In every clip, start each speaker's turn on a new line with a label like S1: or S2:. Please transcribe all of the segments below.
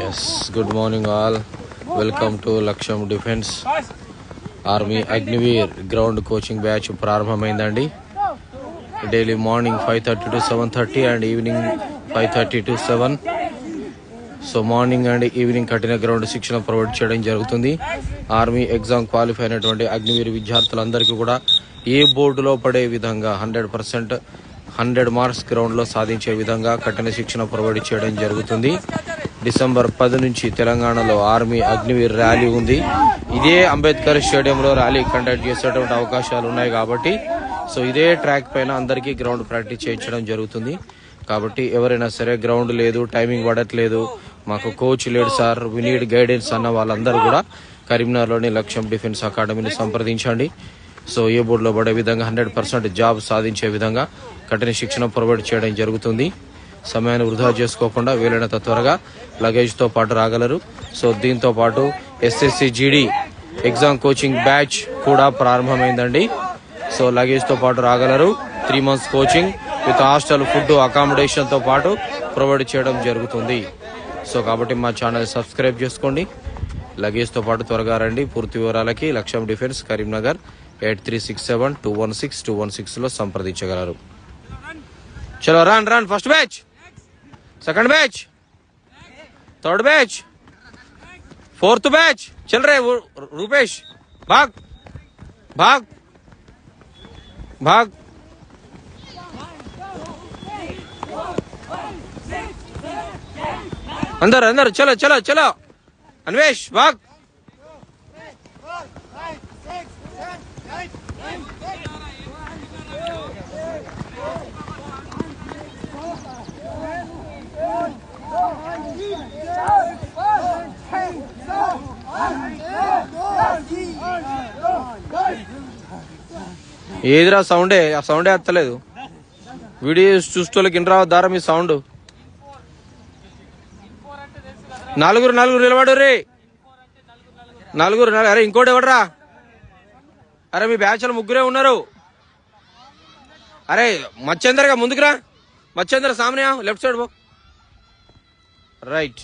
S1: Yes, good morning all. Welcome to Laksham Defense Army Agniveer ground coaching batch ప్రారంభమైందండి. Daily morning 5:30 to 7:30 and evening 5:30 to 7. So morning and evening కఠిన ground శిక్షణ provide చేయడం జరుగుతుంది. Army exam qualify అయినటువంటి అగ్నివీర్ విద్యార్థులందరికీ కూడా ఏ బోర్డులో పడే విధంగా 100% 100 మార్క్స్ గ్రౌండ్లో సాధించే విధంగా కఠిన శిక్షణ ప్రొవైడ్ చేయడం జరుగుతుంది. డిసెంబర్ 10 నుంచి తెలంగాణలో ఆర్మీ అగ్నివీర్ ర్యాలీ ఉంది. ఇదే అంబేద్కర్ స్టేడియంలో ర్యాలీ కండక్ట్ చేసేటువంటి అవకాశాలు ఉన్నాయి కాబట్టి సో ఇదే ట్రాక్ పైన అందరికీ గ్రౌండ్ ప్రాక్టీస్ చేయించడం జరుగుతుంది. కాబట్టి ఎవరైనా సరే గ్రౌండ్ లేదు, టైమింగ్ పడట్లేదు, మాకు కోచ్ లేడు సార్, వి నీడ్ గైడెన్స్ అన్న వాళ్ళందరూ కూడా కరీంనగర్లోని లక్ష్యం డిఫెన్స్ అకాడమీని సంప్రదించండి. సో ఏ బోర్డులో పడే విధంగా 100% జాబ్ సాధించే విధంగా కఠిన శిక్షణ ప్రొవైడ్ చేయడం జరుగుతుంది. సమయాన్ని వృధా చేసుకోకుండా వీలైనంత త్వరగా లగేజ్తో పాటు రాగలరు. సో దీంతో పాటు SSC GD exam coaching batch కూడా ప్రారంభమైందండి. సో లగేజ్తో పాటు రాగలరు. 3 months coaching with hostel, food, అకామిడేషన్తో పాటు ప్రొవైడ్ చేయడం జరుగుతుంది. సో కాబట్టి మా ఛానల్ సబ్స్క్రైబ్ చేసుకోండి. లగేజ్తో పాటు త్వరగా రండి. పూర్తి వివరాలకి లక్ష్యం డిఫెన్స్ కరీంనగర్ 8367216216లో సంప్రదించగలరు. చలో run run. First batch, second batch, third batch, fourth batch चल रहे. रूपेश भाग भाग भाग. अंदर अंदर चलो चलो चलो. अन्वेश भाग. ఏదిరా సౌండే? ఆ సౌండే ఎత్తలేదు. వీడియో చూసేటోళ్ళకి ఇన్ రావద్దారా మీ సౌండ్? నలుగురు నిలబడు రే. నలుగురు. అరే ఇంకోటి ఎవడరా? అరే మీ బ్యాచ్లో ముగ్గురే ఉన్నారు. అరే మచ్చేందర్గా ముందుకురా. మచ్చేందర్ సామనే లెఫ్ట్ సైడ్ పో. రైట్.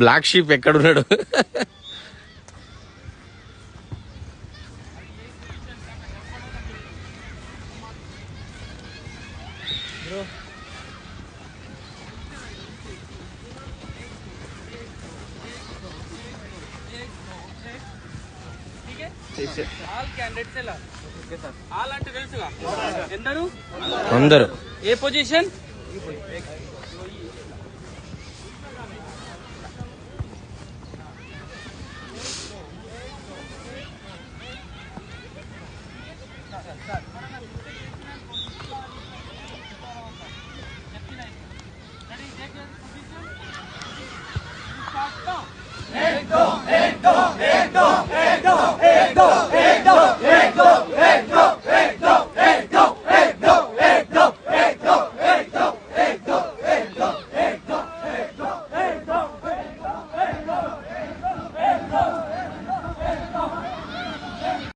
S1: బ్లాక్ షీప్ ఎక్కడున్నాడు? అందరూ
S2: ఏ పొజిషన్?
S3: एक दो